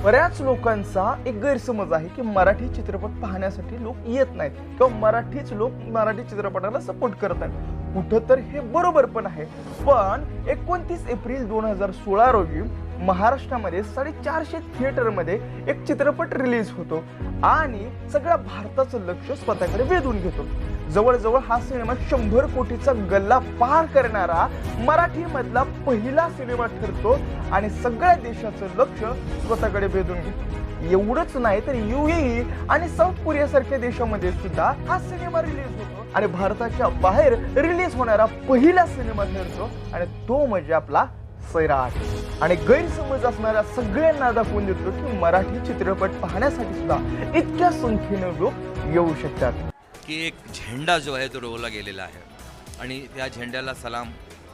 बऱ्याच लोकांचा एक गैरसमज आहे की मराठी चित्रपट पाहण्यासाठी लोक येत नाहीत किंवा मराठीच लोक मराठी चित्रपटाला सपोर्ट करत नाहीत। कुठं तर हे बरोबर पण आहे, पण 29 एप्रिल 2016 रोजी महाराष्ट्रामध्ये 450 थिएटरमध्ये एक चित्रपट रिलीज होतो आणि सगळ्या भारताचं लक्ष स्वतःकडे वेधून घेतो। जवळजवळ हा सिनेमा 100 कोटीचा गल्ला पार करणारा मराठी मधला पहिला सिनेमा ठरतो आणि सगळ्या देशाचं लक्ष स्वतःकडे वेधून घेतो। एवढंच नाही तर UAE आणि साऊथ कोरिया सारख्या देशामध्ये सुद्धा हा सिनेमा रिलीज होतो आणि भारताच्या बाहेर रिलीज होणारा पहिला सिनेमा ठरतो आणि तो म्हणजे आपला सैराट। आणि गैरसमज असणाऱ्या सगळ्यांना दाखवून देतो की मराठी चित्रपट पाहण्यासाठी सुद्धा इतक्या संख्येने लोक येऊ शकतात की एक झेंडा जो आहे तो रोवला गेलेला आहे आणि त्या झेंड्याला सलाम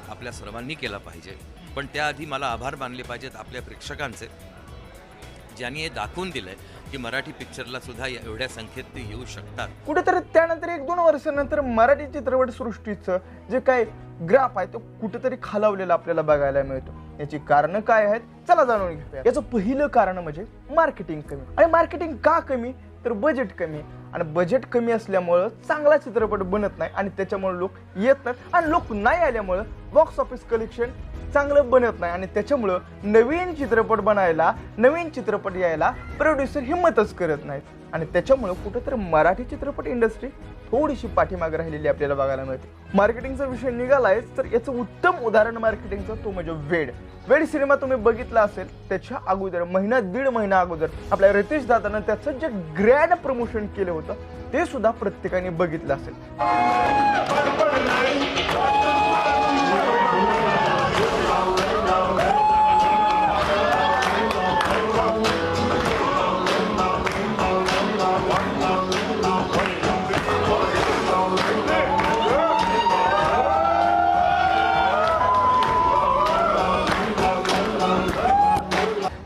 आपल्या सर्वांनी केला पाहिजे। पण त्याआधी मला आभार मानले पाहिजेत आपल्या प्रेक्षकांचे, ज्यांनी हे दाखवून दिलंय की मराठी पिक्चरला सुद्धा एवढ्या संख्येत ते येऊ शकतात। कुठेतरी त्यानंतर 1-2 वर्षांनंतर मराठी चित्रपट सृष्टीचं जे काही ग्राफ आहे तो कुठेतरी खालावलेला आपल्याला बघायला मिळतो। याची कारण काय आहेत चला जाणून घेऊया। याचं पहिलं कारण म्हणजे मार्केटिंग कमी। आणि मार्केटिंग का कमी तर बजेट कमी, आणि बजेट कमी असल्यामुळं चांगला चित्रपट बनत नाही आणि त्याच्यामुळे लोक येत नाहीत आणि लोक नाही आल्यामुळं बॉक्स ऑफिस कलेक्शन चांगलं बनत नाही आणि त्याच्यामुळं नवीन चित्रपट बनायला नवीन चित्रपट यायला प्रोड्युसर हिम्मतच करत नाहीत आणि त्याच्यामुळं कुठेतरी मराठी चित्रपट इंडस्ट्री थोडीशी पाठीमागे राहिलेली आपल्याला बघायला मिळते। मार्केटिंगचा विषय निघालाय तर याचं उत्तम उदाहरण मार्केटिंगचं तो म्हणजे वेड सिनेमा तुम्ही बघितला असेल। त्याच्या अगोदर दीड महिना अगोदर आपल्या रितेश दादानं त्याचं जे ग्रँड प्रमोशन केलं होतं ते सुद्धा प्रत्येकाने बघितलं असेल।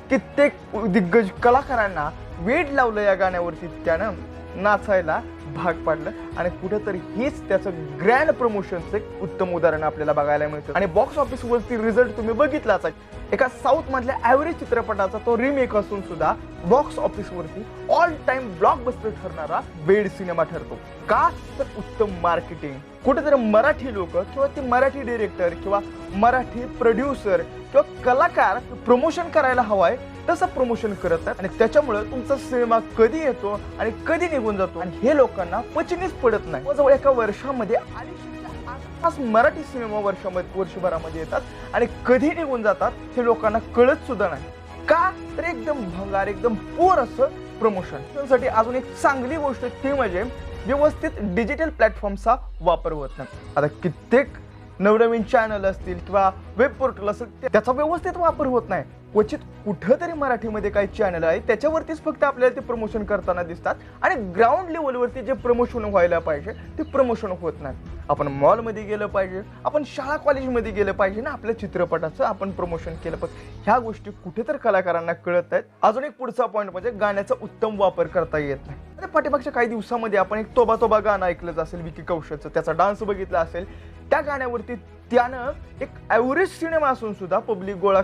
कित्येक दिग्गज कलाकारांना वेड लावलं या गाण्यावरती, त्यानं नाचायला भाग पाडलं आणि कुठेतरी हेच त्याचं ग्रँड प्रमोशनचं एक उत्तम उदाहरण आपल्याला बघायला मिळतं। आणि बॉक्स ऑफिस वरती रिझल्ट तुम्ही बघितलाच आहे। एका साऊथ मधल्या ॲव्हरेज चित्रपटाचा तो रिमेक असून सुद्धा बॉक्स ऑफिस वरती ऑल टाइम ब्लॉकबस्टर ठरणारा वेड सिनेमा ठरतो। का तर उत्तम मार्केटिंग। कुठेतरी मराठी लोक किंवा ते मराठी डिरेक्टर किंवा मराठी प्रोड्युसर किंवा कलाकार प्रमोशन करायला हवाय तसं प्रमोशन करत आहेत आणि त्याच्यामुळे तुमचा सिनेमा कधी येतो आणि कधी निघून जातो आणि हे लोकांना पचनीच पडत नाही। जवळ एका वर्षामध्ये 250च्या आसपास मराठी सिनेमा वर्षभरामध्ये येतात आणि कधी निघून जातात हे लोकांना कळत सुद्धा नाही। का तर एकदम भंगार एकदम पोर असं प्रमोशन। त्यासाठी अजून एक चांगली गोष्ट ती म्हणजे व्यवस्थित डिजिटल प्लॅटफॉर्मचा वापर होत नाही। आता कित्येक नवनवीन चॅनल असतील किंवा वेब पोर्टल असेल त्याचा व्यवस्थित वापर होत नाही। क्वचित कुठेतरी मराठीमध्ये काही चॅनल आहे त्याच्यावरतीच फक्त आपल्याला ते प्रमोशन करताना दिसतात आणि ग्राउंड लेवलवरती जे प्रमोशन व्हायला पाहिजे ते प्रमोशन होत नाही। आपण मॉलमध्ये गेलं पाहिजे, आपण शाळा कॉलेजमध्ये गेलं पाहिजे ना, आपल्या चित्रपटाचं आपण प्रमोशन केलं पाहिजे। ह्या गोष्टी कुठेतरी कलाकारांना कळत आहेत। अजून एक पुढचा पॉईंट म्हणजे गाण्याचा उत्तम वापर करता येत नाही। आणि पाठीमागच्या काही दिवसामध्ये आपण एक तोबा तोबा गाणं ऐकलंच असेल विकी कौशलचं, त्याचा डान्स बघितला असेल। त्या गाण्यावरती त्यानं एक ॲव्हरेज सिनेमा असून सुद्धा पब्लिक गोळा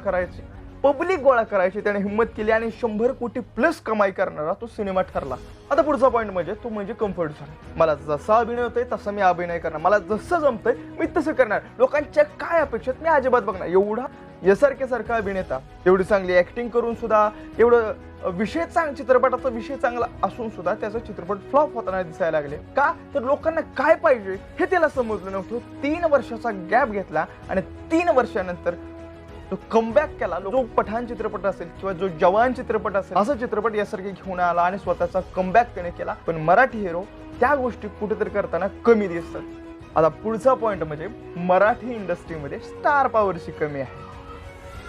करायची त्याने हिम्मत केली आणि 100 कोटी प्लस कमाई करणारा तो सिनेमा ठरला। आता पुढचा पॉईंट म्हणजे तो म्हणजे कम्फर्ट झोन। मला जसा अभिनय होतोय तसा मी अभिनय करणार, मला जसं जमतंय मी तसं करणार, लोकांच्या काय अपेक्षित मी अजिबात बघणार। एवढा यासारख्या अभिनेता एवढी चांगली ऍक्टिंग करून सुद्धा एवढं चित्रपटाचा विषय चांगला असून सुद्धा त्याचा चित्रपट फ्लॉप होताना दिसायला लागले। का तर लोकांना काय पाहिजे हे त्याला समजलं नव्हतं। 3 वर्षाचा गॅप घेतला आणि 3 वर्षानंतर तो कमबॅक केला। जो पठाण चित्रपट असेल किंवा जो जवान चित्रपट असेल असा चित्रपट यासारखे घेऊन आला आणि स्वतःचा कमबॅक त्याने केला। पण मराठी हिरो त्या गोष्टी कुठेतरी करताना कमी दिसतात। आता पुढचा पॉईंट म्हणजे मराठी इंडस्ट्रीमध्ये स्टार पॉवरची कमी आहे।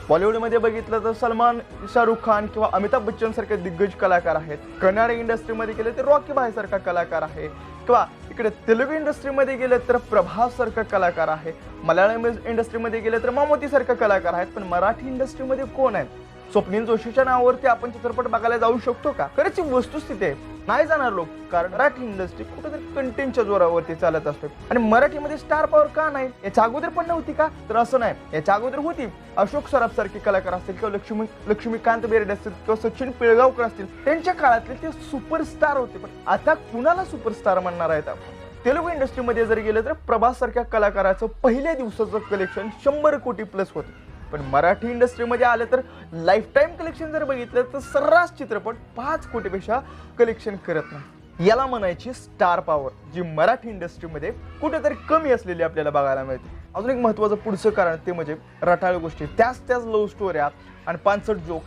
बॉलिवूडमध्ये बघितलं तर सलमान, शाहरुख खान किंवा अमिताभ बच्चन सारखे दिग्गज कलाकार आहेत। कन्नड इंडस्ट्रीमध्ये गेले तर रॉकी भाई सारखा कलाकार आहे किंवा इकडे तेलुगू इंडस्ट्रीमध्ये गेले तर प्रभास सारखा कलाकार आहे। मल्याळम इंडस्ट्रीमध्ये गेले तर मामोती सारखा कलाकार आहेत। पण मराठी इंडस्ट्रीमध्ये कोण आहे? स्वप्नील जोशीच्या नावावरती आपण चित्रपट बघायला जाऊ शकतो का? खरंच वस्तुस्थिती आहे नाही जाणार लोक, कारण मराठी इंडस्ट्री कुठेतरी कंटेंटच्या जोरावरती चालत असते. आणि मराठीमध्ये स्टार पॉवर का नाही, याच्या अगोदर पण नव्हती का, तर असं नाही, याच्या अगोदर होती. अशोक सराफ सारखे कलाकार असतील किंवा लक्ष्मीकांत बेर्डे असतील किंवा सचिन पिळगावकर असतील, त्यांच्या काळातले ते सुपरस्टार होते. पण आता कुणाला सुपरस्टार म्हणणार आहेत आपण? तेलुगू इंडस्ट्रीमध्ये जर गेलं तर प्रभास सारख्या कलाकाराचं पहिल्या दिवसाचं कलेक्शन 100 कोटी प्लस होतं. पण मराठी इंडस्ट्रीमध्ये आलं तर लाईफ टाईम कलेक्शन जर बघितलं तर सर्रास चित्रपट 5 कोटीपेक्षा कलेक्शन करत नाही. याला म्हणायची स्टार पॉवर, जी मराठी इंडस्ट्रीमध्ये कुठेतरी कमी असलेली आपल्याला बघायला मिळते. अजून एक महत्त्वाचं पुढचं कारण ते म्हणजे रटाळ गोष्टी, त्याच लव्ह स्टोऱ्या आणि पानसट जोक,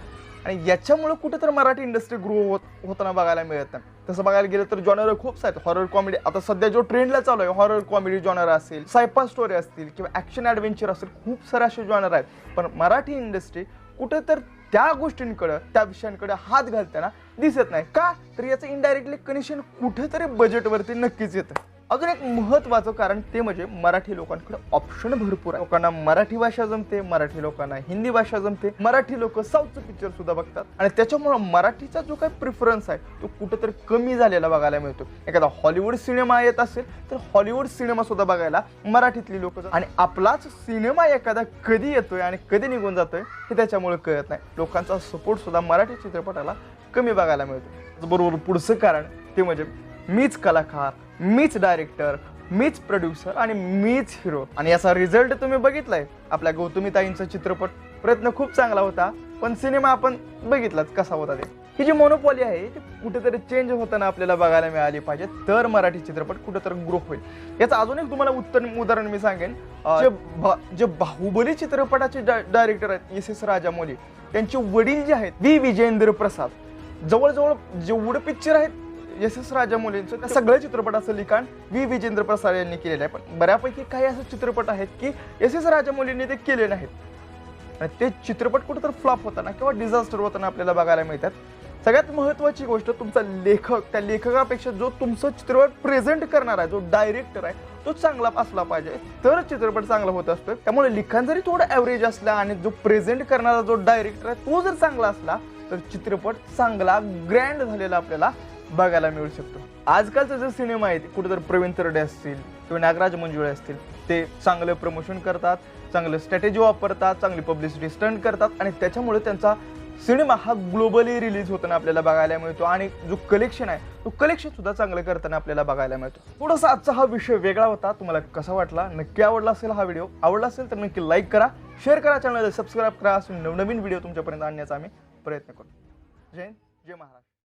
आणि याच्यामुळे कुठेतरी मराठी इंडस्ट्री ग्रो होताना बघायला मिळत नाही. तसं बघायला गेलं तर जॉनर खूप सारे, हॉरर कॉमेडी आता सध्या जो ट्रेंडला चालू आहे, हॉरर कॉमेडी जॉनर असेल, सायफा स्टोरी असतील किंवा ॲक्शन ॲडव्हेंचर असेल, खूप सारे असे जॉनर आहेत. पण मराठी इंडस्ट्री कुठेतर त्या गोष्टींकडे, त्या विषयांकडे हात घालताना दिसत नाही का, तर याचं इनडायरेक्टली कनेक्शन कुठेतरी बजेटवरती नक्कीच येतं. अजून एक महत्त्वाचं कारण ते म्हणजे मराठी लोकांकडे ऑप्शन भरपूर आहे. लोकांना मराठी भाषा जमते, मराठी लोकांना हिंदी भाषा जमते, मराठी लोक साऊथचं पिक्चर सुद्धा बघतात, आणि त्याच्यामुळे मराठीचा जो काही प्रिफरन्स आहे तो कुठेतरी कमी झालेला बघायला मिळतो. एखादा हॉलिवूड सिनेमा येत असेल तर हॉलिवूड सिनेमा सुद्धा बघायला मराठीतली लोक, आणि आपलाच सिनेमा एखादा कधी येतोय आणि कधी निघून जातोय हे त्याच्यामुळे कळत नाही. लोकांचा सपोर्ट सुद्धा मराठी चित्रपटाला कमी बघायला मिळतो. बरोबर पुढचं कारण ते म्हणजे मीच कलाकार, मीच डायरेक्टर, मीच प्रोड्युसर आणि मीच हिरो. आणि याचा रिझल्ट तुम्ही बघितलाय. आपल्या गौतमीताईंचा चित्रपट प्रयत्न खूप चांगला होता, पण सिनेमा आपण बघितलाच कसा होता ते. ही जी मोनोपॉली आहे ती कुठेतरी चेंज होताना आपल्याला बघायला मिळाली पाहिजे, तर मराठी चित्रपट कुठेतरी ग्रो होईल. याचं अजून एक तुम्हाला उत्तम उदाहरण मी सांगेन. जे बाहुबली चित्रपटाचे डायरेक्टर आहेत SS राजामौली, त्यांचे वडील जे आहेत V विजेंद्र प्रसाद, जवळजवळ जेवढे पिक्चर आहेत SS राजामौलींचं त्या सगळ्या चित्रपटाचं लिखाण V विजेंद्र प्रसाद यांनी केलेलं आहे. पण बऱ्यापैकी काही असे चित्रपट आहेत की SS राजामौलींनी ते केले नाहीत, आणि ते चित्रपट कुठेतरी फ्लॉप होताना किंवा डिझास्टर होताना आपल्याला बघायला मिळतात. सगळ्यात महत्त्वाची गोष्ट, तुमचा लेखक, त्या लेखकापेक्षा जो तुमचं चित्रपट प्रेझेंट करणार आहे, जो डायरेक्टर आहे, तो चांगला असला पाहिजे, तर चित्रपट चांगला होत असतो. त्यामुळे लिखाण जरी थोडं ॲव्हरेज असला आणि जो प्रेझेंट करणारा जो डायरेक्टर आहे तो जर चांगला असला तर चित्रपट चांगला ग्रँड झालेला आपल्याला बघायला मिळू शकतो. आजकालचा जो सिनेमा आहे कुठेतरी प्रवीण तरडे असतील किंवा नागराज मंजुळे असतील, ते चांगलं प्रमोशन करतात, चांगलं स्ट्रॅटेजी वापरतात, चांगली पब्लिसिटी स्टंट करतात, आणि त्याच्यामुळे त्यांचा सिनेमा हा ग्लोबली रिलीज होताना आपल्याला बघायला मिळतो, आणि जो कलेक्शन आहे तो कलेक्शन सुद्धा चांगलं करताना आपल्याला बघायला मिळतो. थोडासा आजचा हा विषय वेगळा होता. तुम्हाला कसा वाटला? नक्की आवडला असेल हा व्हिडिओ. आवडला असेल तर नक्की लाईक करा, शेअर करा, चॅनलला सबस्क्राईब करा. असून नवनवीन व्हिडिओ तुमच्यापर्यंत आणण्याचा आम्ही प्रयत्न करू. जय हिंद, जय महाराष्ट्र.